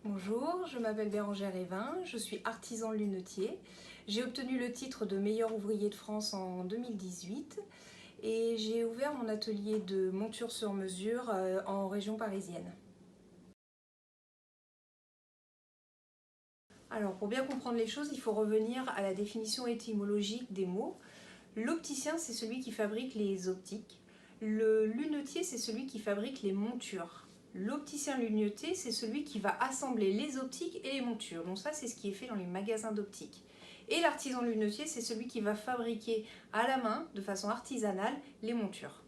Bonjour, je m'appelle Bérangère Évin, je suis artisan lunetier. J'ai obtenu le titre de meilleur ouvrier de France en 2018 et j'ai ouvert mon atelier de monture sur mesure en région parisienne. Alors pour bien comprendre les choses, il faut revenir à la définition étymologique des mots. L'opticien, c'est celui qui fabrique les optiques. Le lunetier, c'est celui qui fabrique les montures. L'opticien lunetier, c'est celui qui va assembler les optiques et les montures. Donc ça, c'est ce qui est fait dans les magasins d'optique. Et l'artisan lunetier, c'est celui qui va fabriquer à la main, de façon artisanale, les montures.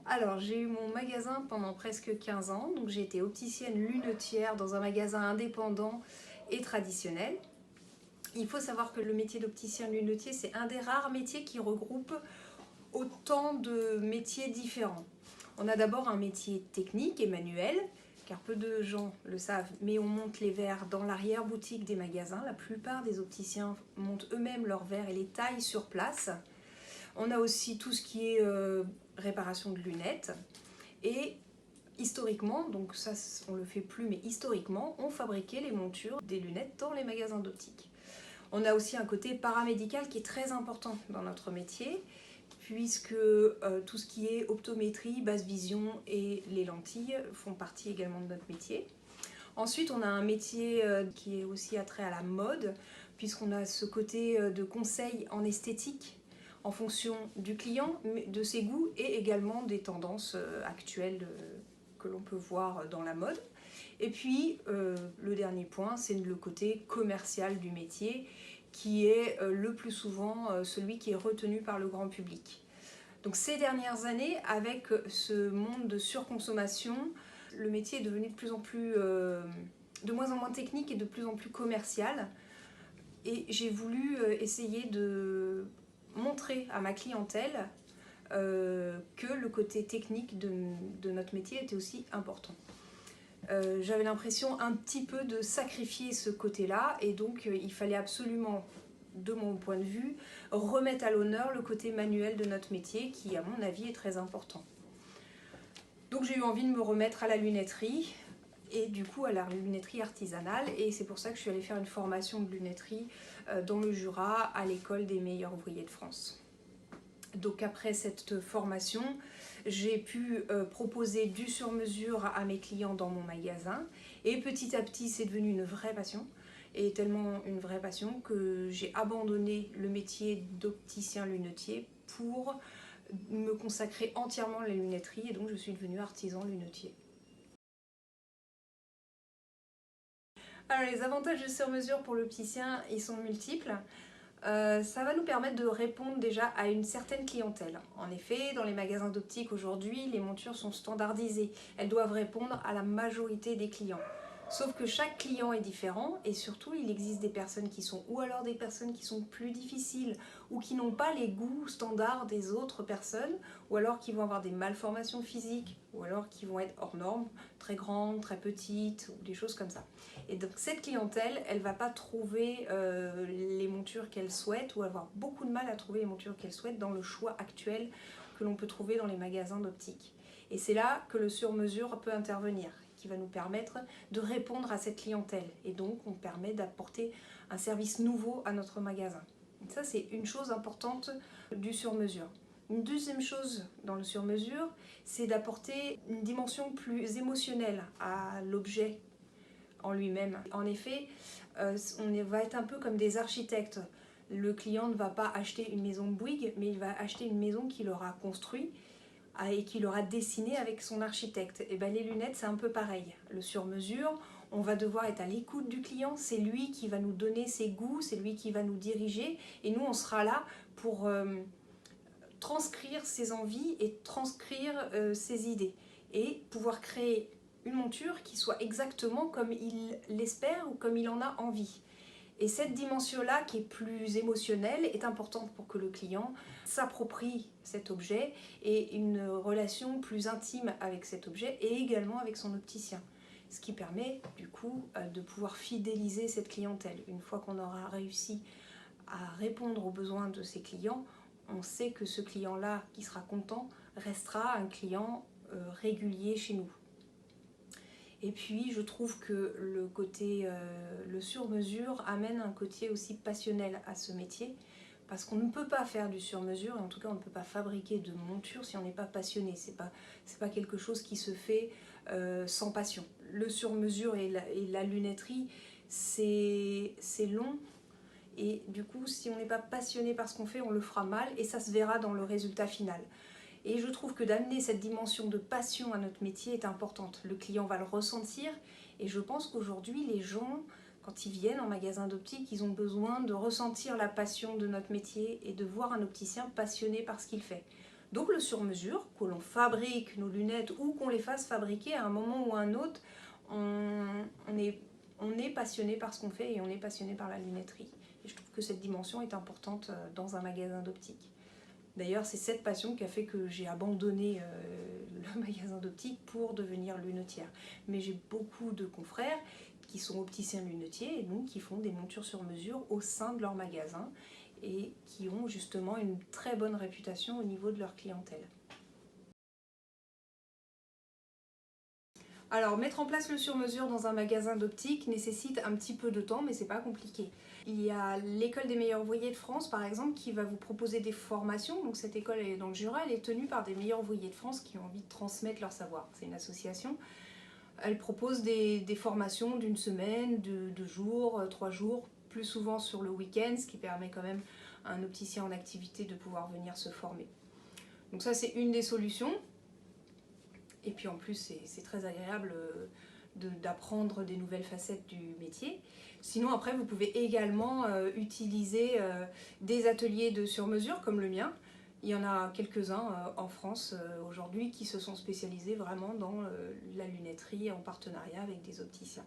Alors, j'ai eu mon magasin pendant presque 15 ans. Donc j'ai été opticienne lunetière dans un magasin indépendant et traditionnel. Il faut savoir que le métier d'opticien lunetier, c'est un des rares métiers qui regroupe autant de métiers différents. On a d'abord un métier technique et manuel, car peu de gens le savent, mais on monte les verres dans l'arrière-boutique des magasins. La plupart des opticiens montent eux-mêmes leurs verres et les taillent sur place. On a aussi tout ce qui est réparation de lunettes. Et historiquement, donc ça on le fait plus, mais historiquement, on fabriquait les montures des lunettes dans les magasins d'optique. On a aussi un côté paramédical qui est très important dans notre métier, puisque tout ce qui est optométrie, basse vision et les lentilles font partie également de notre métier. Ensuite, on a un métier qui est aussi attrait à la mode, puisqu'on a ce côté de conseil en esthétique en fonction du client, de ses goûts et également des tendances actuelles que l'on peut voir dans la mode. Et puis, le dernier point, c'est le côté commercial du métier, qui est le plus souvent celui qui est retenu par le grand public. Donc ces dernières années, avec ce monde de surconsommation, le métier est devenu de moins en moins technique et de plus en plus commercial. Et j'ai voulu essayer de montrer à ma clientèle que le côté technique de notre métier était aussi important. J'avais l'impression un petit peu de sacrifier ce côté-là et donc il fallait absolument, de mon point de vue, remettre à l'honneur le côté manuel de notre métier qui, à mon avis, est très important. Donc j'ai eu envie de me remettre à la lunetterie et du coup à la lunetterie artisanale et c'est pour ça que je suis allée faire une formation de lunetterie dans le Jura à l'école des meilleurs ouvriers de France. Donc après cette formation, j'ai pu proposer du sur-mesure à mes clients dans mon magasin et petit à petit c'est devenu une vraie passion et tellement une vraie passion que j'ai abandonné le métier d'opticien lunetier pour me consacrer entièrement à la lunetterie et donc je suis devenue artisan lunetier. Alors les avantages du sur-mesure pour l'opticien, ils sont multiples. Ça va nous permettre de répondre déjà à une certaine clientèle. En effet, dans les magasins d'optique aujourd'hui, les montures sont standardisées. Elles doivent répondre à la majorité des clients. Sauf que chaque client est différent et surtout il existe des personnes qui sont ou alors des personnes qui sont plus difficiles ou qui n'ont pas les goûts standards des autres personnes ou alors qui vont avoir des malformations physiques ou alors qui vont être hors normes, très grandes, très petites ou des choses comme ça. Et donc cette clientèle, elle ne va pas trouver les montures qu'elle souhaite ou avoir beaucoup de mal à trouver les montures qu'elle souhaite dans le choix actuel que l'on peut trouver dans les magasins d'optique. Et c'est là que le sur-mesure peut intervenir, qui va nous permettre de répondre à cette clientèle. Et donc on permet d'apporter un service nouveau à notre magasin. Et ça c'est une chose importante du sur-mesure. Une deuxième chose dans le sur-mesure, c'est d'apporter une dimension plus émotionnelle à l'objet en lui-même. En effet, on va être un peu comme des architectes. Le client ne va pas acheter une maison Bouygues, mais il va acheter une maison qu'il aura construite et qu'il aura dessinée avec son architecte. Et bien les lunettes, c'est un peu pareil. Le sur-mesure, on va devoir être à l'écoute du client. C'est lui qui va nous donner ses goûts, c'est lui qui va nous diriger. Et nous, on sera là pour transcrire ses envies et transcrire ses idées. Et pouvoir créer une monture qui soit exactement comme il l'espère ou comme il en a envie. Et cette dimension-là, qui est plus émotionnelle, est importante pour que le client s'approprie cet objet et une relation plus intime avec cet objet et également avec son opticien. Ce qui permet du coup de pouvoir fidéliser cette clientèle. Une fois qu'on aura réussi à répondre aux besoins de ses clients, on sait que ce client-là qui sera content restera un client régulier chez nous. Et puis je trouve que le côté, le sur-mesure amène un côté aussi passionnel à ce métier, parce qu'on ne peut pas faire du sur-mesure, et en tout cas on ne peut pas fabriquer de monture si on n'est pas passionné. C'est pas quelque chose qui se fait sans passion. Le sur-mesure et la lunetterie, c'est long, et du coup si on n'est pas passionné par ce qu'on fait, on le fera mal, et ça se verra dans le résultat final. Et je trouve que d'amener cette dimension de passion à notre métier est importante. Le client va le ressentir, et je pense qu'aujourd'hui, les gens, quand ils viennent en magasin d'optique, ils ont besoin de ressentir la passion de notre métier et de voir un opticien passionné par ce qu'il fait. Donc le sur-mesure, que l'on fabrique nos lunettes ou qu'on les fasse fabriquer à un moment ou à un autre, on est passionné par ce qu'on fait et on est passionné par la lunetterie. Et je trouve que cette dimension est importante dans un magasin d'optique. D'ailleurs, c'est cette passion qui a fait que j'ai abandonné le magasin d'optique pour devenir lunetière. Mais j'ai beaucoup de confrères qui sont opticiens lunetiers et donc qui font des montures sur mesure au sein de leur magasin et qui ont justement une très bonne réputation au niveau de leur clientèle. Alors, mettre en place le sur-mesure dans un magasin d'optique nécessite un petit peu de temps, mais c'est pas compliqué. Il y a l'école des meilleurs ouvriers de France, par exemple, qui va vous proposer des formations. Donc cette école, elle est dans le Jura, elle est tenue par des meilleurs ouvriers de France qui ont envie de transmettre leur savoir. C'est une association. Elle propose des formations d'une semaine, de 2 jours, 3 jours, plus souvent sur le week-end, ce qui permet quand même à un opticien en activité de pouvoir venir se former. Donc ça, c'est une des solutions. Et puis en plus, c'est très agréable d'apprendre des nouvelles facettes du métier. Sinon, après, vous pouvez également utiliser des ateliers de sur-mesure comme le mien. Il y en a quelques-uns en France aujourd'hui qui se sont spécialisés vraiment dans la lunetterie en partenariat avec des opticiens.